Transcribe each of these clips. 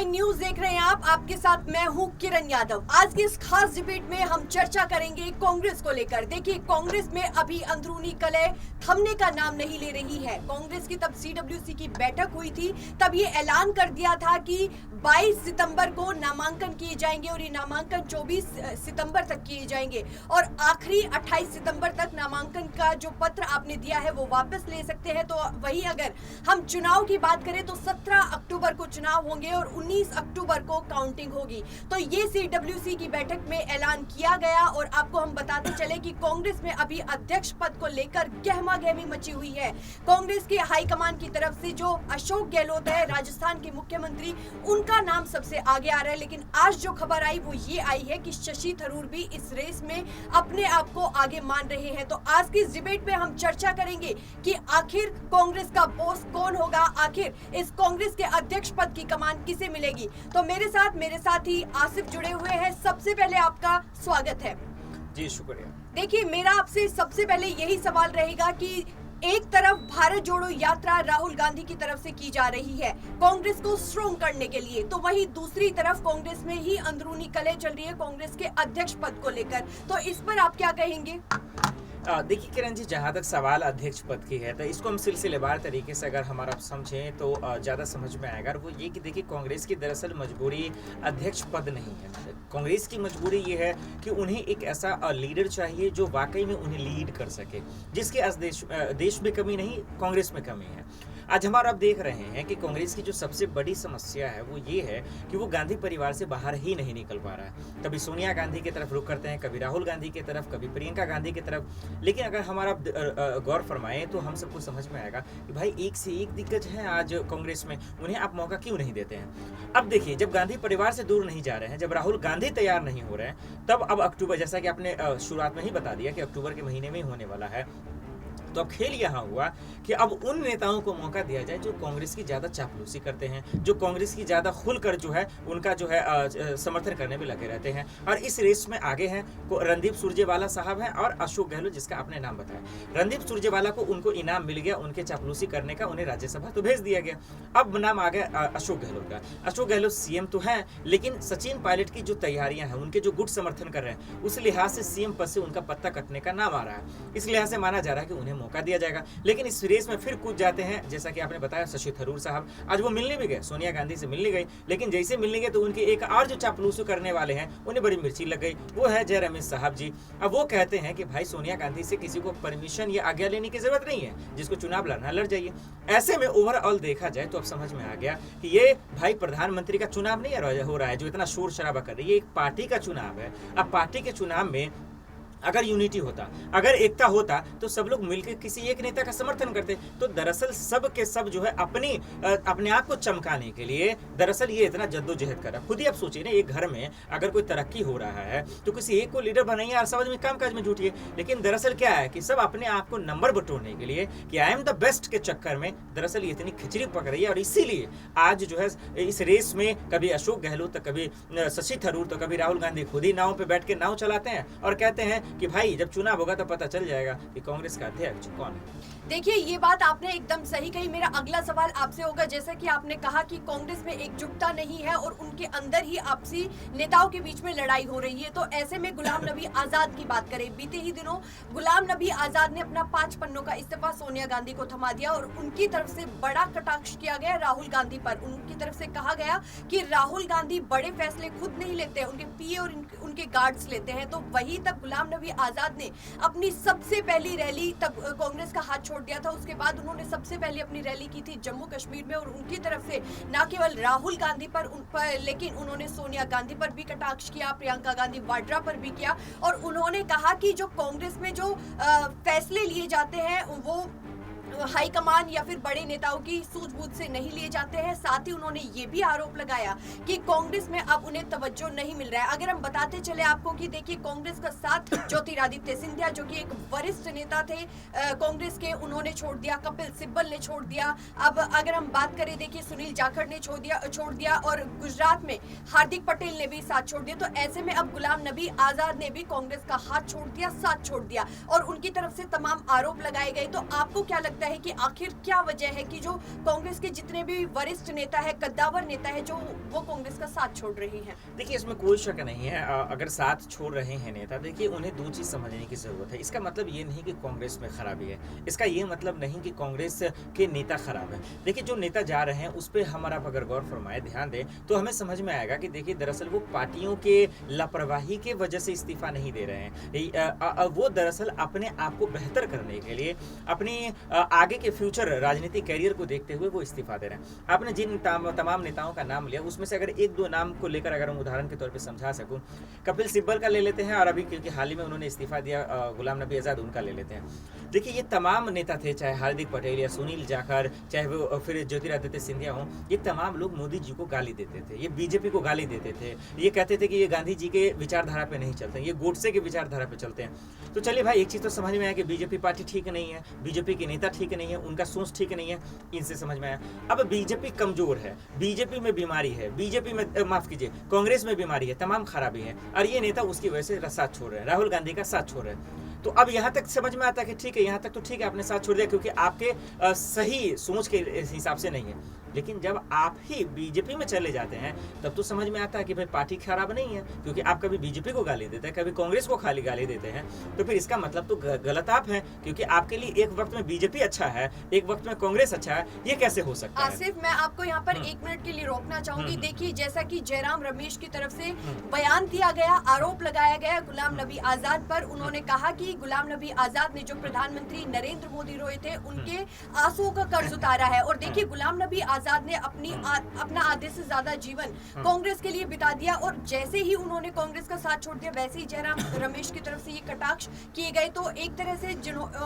Breaking news देख रहे हैं आप, आपके साथ मैं हूं किरण यादव। आज की इस खास डिबेट में हम चर्चा करेंगे कांग्रेस को लेकर। देखिए, कांग्रेस में अभी अंदरूनी कलह थमने का नाम नहीं ले रही है। कांग्रेस की तब सीडब्ल्यूसी की बैठक हुई थी, तब ये ऐलान कर दिया था कि 22 सितंबर को नामांकन किए जाएंगे और ये नामांकन 24 सितंबर तक किए जाएंगे और आखिरी 28 सितंबर तक नामांकन का जो पत्र आपने दिया है वो वापस ले सकते हैं। तो वही अगर हम चुनाव की बात करें तो 17 अक्टूबर को चुनाव होंगे और 19 अक्टूबर को काउंटिंग होगी। तो ये सीडब्ल्यूसी की बैठक में ऐलान किया गया और आपको हम बताते चले कि कांग्रेस में अभी अध्यक्ष पद को लेकर गहमागहमी मची हुई है। कांग्रेस के हाईकमान की तरफ से जो अशोक गहलोत है, राजस्थान के मुख्यमंत्री, उनका नाम सबसे आगे आ रहा है। लेकिन आज जो खबर आई वो ये आई है कि शशि थरूर भी इस रेस में अपने आप को आगे मान रहे हैं। तो आज की इस डिबेट में हम चर्चा करेंगे कि आखिर कांग्रेस का बॉस कौन होगा, आखिर इस कांग्रेस के अध्यक्ष पद की कमान किसे मिलेगी। तो मेरे साथ ही आसिफ जुड़े हुए हैं। सबसे पहले आपका स्वागत है। जी शुक्रिया। देखिए, मेरा आपसे सबसे पहले यही सवाल रहेगा कि एक तरफ भारत जोड़ो यात्रा राहुल गांधी की तरफ से की जा रही है कांग्रेस को स्ट्रॉन्ग करने के लिए, तो वहीं दूसरी तरफ कांग्रेस में ही अंदरूनी कलह चल रही है कांग्रेस के अध्यक्ष पद को लेकर। तो इस पर आप क्या कहेंगे? देखिए किरण जी, जहाँ तक सवाल अध्यक्ष पद की है तो इसको हम सिलसिलेवार तरीके से अगर हमारा समझें तो ज़्यादा समझ में आएगा। और वो ये कि देखिए, कांग्रेस की दरअसल मजबूरी अध्यक्ष पद नहीं है। कांग्रेस की मजबूरी ये है कि उन्हें एक ऐसा लीडर चाहिए जो वाकई में उन्हें लीड कर सके, जिसके आज देश में कमी नहीं, कांग्रेस में कमी है। आज हमारा आप देख रहे हैं कि कांग्रेस की जो सबसे बड़ी समस्या है वो ये है कि वो गांधी परिवार से बाहर ही नहीं निकल पा रहा है। कभी सोनिया गांधी की तरफ रुख करते हैं, कभी राहुल गांधी की तरफ, कभी प्रियंका गांधी की तरफ। लेकिन अगर हमारा गौर फरमाएं तो हम सबको समझ में आएगा कि भाई एक से एक दिग्गज हैं आज कांग्रेस में, उन्हें आप मौका क्यों नहीं देते हैं। अब देखिए, जब गांधी परिवार से दूर नहीं जा रहे हैं, जब राहुल गांधी तैयार नहीं हो रहे हैं, तब अब अक्टूबर, जैसा कि आपने शुरुआत में ही बता दिया कि अक्टूबर के महीने में ही होने वाला है, तो अब खेल यहाँ हुआ कि अब उन नेताओं को मौका दिया जाए जो कांग्रेस की ज़्यादा चापलूसी करते हैं, जो कांग्रेस की ज़्यादा खुलकर जो है उनका जो है समर्थन करने में लगे रहते हैं। और इस रेस में आगे हैं रणदीप सुरजेवाला साहब हैं और अशोक गहलोत, जिसका आपने नाम बताया। रणदीप सुरजेवाला को उनको इनाम मिल गया उनके चापलूसी करने का, उन्हें राज्यसभा तो भेज दिया गया। अब नाम आ गया अशोक गहलोत का। अशोक गहलोत सीएम तो हैं, लेकिन सचिन पायलट की जो तैयारियां हैं, उनके जो गुट समर्थन कर रहे हैं, उस लिहाज से सीएम पद से उनका पत्ता कटने का नाम आ रहा है। इस लिहाज से माना जा रहा है कि उन्हें मौका दिया जाएगा। लेकिन इस रेस में फिर कूद जाते हैं, जैसा कि आपने बताया, शशि थरूर साहब। आज वो मिलने भी गए, सोनिया गांधी से मिलने गए, लेकिन जैसे मिलने गए तो उनके एक और जो चापलूसी करने वाले हैं उन्हें बड़ी मिर्ची लग गई। वो है जय रमेश साहब जी। अब वो कहते हैं कि भाई सोनिया गांधी से किसी को परमिशन या आज्ञा लेने की जरूरत नहीं है, जिसको चुनाव लड़ना लड़ जाइए। ऐसे में ओवरऑल देखा जाए तो अब समझ में आ गया कि ये भाई प्रधानमंत्री का चुनाव नहीं हो रहा है जो इतना शोर शराबा कर रही है, एक पार्टी का चुनाव है। अब पार्टी के चुनाव में अगर यूनिटी होता, अगर एकता होता, तो सब लोग मिलकर किसी एक नेता का समर्थन करते। तो दरअसल सब के सब जो है अपने आप को चमकाने के लिए दरअसल ये इतना जद्दोजहद कर रहा है। खुद ही आप सोचिए ना, एक घर में अगर कोई तरक्की हो रहा है तो किसी एक को लीडर बनाइए और समझ में कामकाज में जुटिए। लेकिन दरअसल क्या है कि सब अपने आप को नंबर बटोरने के लिए कि आई एम द बेस्ट के चक्कर में दरअसल ये इतनी खिचड़ी पक रही है। और इसीलिए आज जो है इस रेस में कभी अशोक गहलोत तो कभी शशि थरूर तो कभी राहुल गांधी खुद ही नाव पे बैठ के नाव चलाते हैं और कहते हैं कि भाई जब चुनाव होगा तो पता चल जाएगा कि कांग्रेस का अध्यक्ष कौन है। देखिए, ये बात आपने एकदम सही कही। मेरा अगला सवाल आपसे होगा, जैसा कि आपने कहा कि कांग्रेस में एकजुटता नहीं है और उनके अंदर ही आपसी नेताओं के बीच में लड़ाई हो रही है। तो ऐसे में गुलाम नबी आजाद की बात करें, बीते ही दिनों गुलाम नबी आजाद ने अपना 5 पन्नों का इस्तीफा सोनिया गांधी को थमा दिया और उनकी तरफ से बड़ा कटाक्ष किया गया राहुल गांधी पर। उनकी तरफ से कहा गया कि राहुल गांधी बड़े फैसले खुद नहीं लेते, उनके पीए और उनके गार्ड्स लेते हैं। तो वही तब गुलाम नबी आजाद ने अपनी सबसे पहली रैली तब कांग्रेस का हाथ छोड़ दिया था। उसके बाद उन्होंने सबसे पहले अपनी रैली की थी जम्मू कश्मीर में और उनकी तरफ से न केवल राहुल गांधी पर लेकिन उन्होंने सोनिया गांधी पर भी कटाक्ष किया, प्रियंका गांधी वाड्रा पर भी किया। और उन्होंने कहा कि जो कांग्रेस में जो फैसले लिए जाते हैं वो हाईकमान या फिर बड़े नेताओं की सूझबूझ से नहीं लिए जाते हैं। साथ ही उन्होंने ये भी आरोप लगाया कि कांग्रेस में अब उन्हें तवज्जो नहीं मिल रहा है। अगर हम बताते चले आपको कि देखिए, कांग्रेस का साथ ज्योतिरादित्य सिंधिया जो कि एक वरिष्ठ नेता थे कांग्रेस के, उन्होंने छोड़ दिया, कपिल सिब्बल ने छोड़ दिया। अब अगर हम बात करें, देखिए सुनील जाखड़ ने छोड़ दिया और गुजरात में हार्दिक पटेल ने भी साथ छोड़ दिया। तो ऐसे में अब गुलाम नबी आजाद ने भी कांग्रेस का हाथ छोड़ दिया, साथ छोड़ दिया और उनकी तरफ से तमाम आरोप लगाए गए। तो आपको क्या लगता है है कि आखिर क्या वजह है कि जो कांग्रेस के जितने भी वरिष्ठ नेता है, कद्दावर नेता है, जो वो कांग्रेस का साथ छोड़ रहे हैं? देखिए इसमें कोई शक नहीं है, अगर साथ छोड़ रहे हैं नेता, देखिए उन्हें दो चीज़ समझने की ज़रूरत है। इसका मतलब ये नहीं कि कांग्रेस में खराबी है, इसका ये मतलब नहीं कि कांग्रेस के नेता खराब है। देखिए जो नेता जा रहे हैं उस पर हम आप अगर गौर फरमाए, ध्यान दें, तो हमें समझ में आएगा कि देखिए दरअसल वो पार्टियों के लापरवाही के वजह से इस्तीफा नहीं दे रहे हैं। वो दरअसल अपने आप को बेहतर करने के लिए, अपनी आगे के फ्यूचर राजनीतिक कैरियर को देखते हुए वो इस्तीफा दे रहे हैं। आपने जिन तमाम नेताओं का नाम लिया, उसमें से अगर एक दो नाम को लेकर अगर हम उदाहरण के तौर पे समझा सकूं, कपिल सिब्बल का ले लेते हैं, और अभी क्योंकि हाल ही में उन्होंने इस्तीफा दिया, गुलाम नबी आज़ाद, उनका ले लेते हैं। देखिए ये तमाम नेता थे, चाहे हार्दिक पटेल या सुनील जाखड़, चाहे वो फिर ज्योतिरादित्य सिंधिया हों, ये तमाम लोग मोदी जी को गाली देते थे, ये बीजेपी को गाली देते थे, ये कहते थे कि ये गांधी जी के विचारधारा पे नहीं चलते हैं, ये गोडसे के विचारधारा पे चलते हैं। तो चलिए भाई, एक चीज़ तो समझ में आया कि बीजेपी पार्टी ठीक नहीं है, बीजेपी के नेता ठीक नहीं है, उनका सोच ठीक नहीं है, इनसे समझ में आया। अब बीजेपी कमजोर है, बीजेपी में बीमारी है, बीजेपी में माफ कीजिए कांग्रेस में बीमारी है, तमाम खराबी है, और ये नेता उसकी वजह से साथ छोड़ रहे हैं, राहुल गांधी का साथ छोड़ रहे हैं। तो अब यहाँ तक समझ में आता है कि ठीक है, यहाँ तक तो ठीक है, आपने साथ छोड़ दिया क्योंकि आपके सही सोच के हिसाब से नहीं है। लेकिन जब आप ही बीजेपी में चले जाते हैं तब तो समझ में आता है कि भाई पार्टी खराब नहीं है, क्योंकि आप कभी बीजेपी को गाली देते हैं, कभी कांग्रेस को खाली गाली देते हैं, तो फिर इसका मतलब तो गलत आप हैं, क्योंकि आपके लिए एक वक्त में बीजेपी अच्छा है, एक वक्त में कांग्रेस अच्छा है, ये कैसे हो सकता है? आसिफ, मैं आपको यहाँ पर 1 मिनट के लिए रोकना चाहूंगी। देखिए, जैसा कि जयराम रमेश की तरफ से बयान दिया गया, आरोप लगाया गया गुलाम नबी आजाद पर। उन्होंने कहा कि गुलाम नबी आजाद ने जो प्रधानमंत्री नरेंद्र मोदी रोए थे, उनके आंसुओं का कर्ज उतारा है। और देखिए, गुलाम नबी आजाद ने अपना आधे से ज्यादा जीवन कांग्रेस के लिए बिता दिया, और जैसे ही उन्होंने कांग्रेस का साथ छोड़ दिया, वैसे ही जयराम रमेश की तरफ से ये कटाक्ष किए गए। तो एक तरह से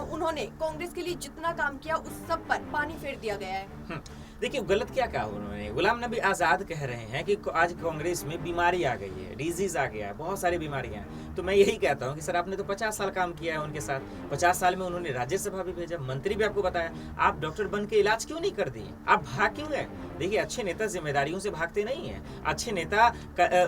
उन्होंने कांग्रेस के लिए जितना काम किया उस सब पर पानी फेर दिया गया है। देखिए गलत क्या कहा उन्होंने? गुलाम नबी आज़ाद कह रहे हैं कि आज कांग्रेस में बीमारी आ गई है, डिजीज आ गया है, बहुत सारी बीमारियां हैं। तो मैं यही कहता हूं कि सर आपने तो 50 साल काम किया है उनके साथ, 50 साल में उन्होंने राज्यसभा भी भेजा, मंत्री भी आपको बताया, आप डॉक्टर बन के इलाज क्यों नहीं कर दिए? आप भाग क्यों गए? देखिए अच्छे नेता जिम्मेदारियों से भागते नहीं है, अच्छे नेता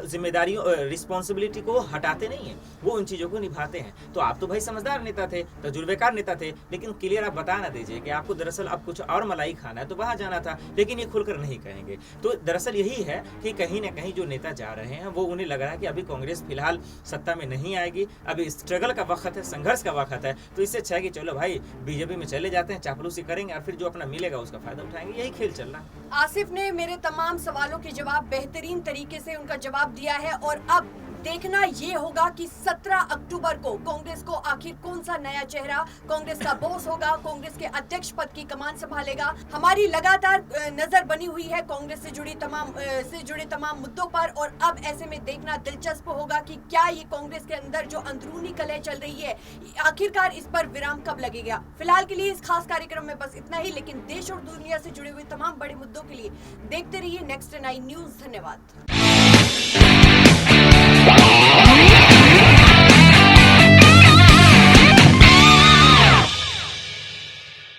जिम्मेदारियों रिस्पॉन्सिबिलिटी को हटाते नहीं है, वो उन चीज़ों को निभाते हैं। तो आप तो भाई समझदार नेता थे, तजुर्बेकार नेता थे, लेकिन क्लियर आप बता ना दीजिए कि आपको दरअसल अब कुछ और मलाई खाना है तो वहाँ जाना था, लेकिन ये खुलकर नहीं कहेंगे। तो दरअसल यही है कि कहीं ना कहीं जो नेता जा रहे हैं वो उन्हें लग रहा है कि अभी कांग्रेस फिलहाल सत्ता में नहीं आएगी, अभी स्ट्रगल का वक्त है, संघर्ष का वक्त है, तो इससे अच्छा है कि चलो भाई बीजेपी में चले जाते हैं, चापलूसी करेंगे और फिर जो अपना मिलेगा उसका फायदा उठाएंगे। यही खेल चल रहा है। आसिफ ने मेरे तमाम सवालों के जवाब बेहतरीन तरीके से उनका जवाब दिया है, और अब देखना ये होगा कि 17 अक्टूबर को कांग्रेस को आखिर कौन सा नया चेहरा कांग्रेस का बॉस होगा, कांग्रेस के अध्यक्ष पद की कमान संभालेगा। हमारी लगातार नजर बनी हुई है कांग्रेस से जुड़े तमाम मुद्दों पर, और अब ऐसे में देखना दिलचस्प होगा कि क्या ये कांग्रेस के अंदर जो अंदरूनी कलह चल रही है, आखिरकार इस पर विराम कब लगेगा। फिलहाल के लिए इस खास कार्यक्रम में बस इतना ही, लेकिन देश और दुनिया से जुड़े हुए तमाम बड़े मुद्दों के लिए देखते रहिए नेक्स्ट 9 न्यूज। धन्यवाद।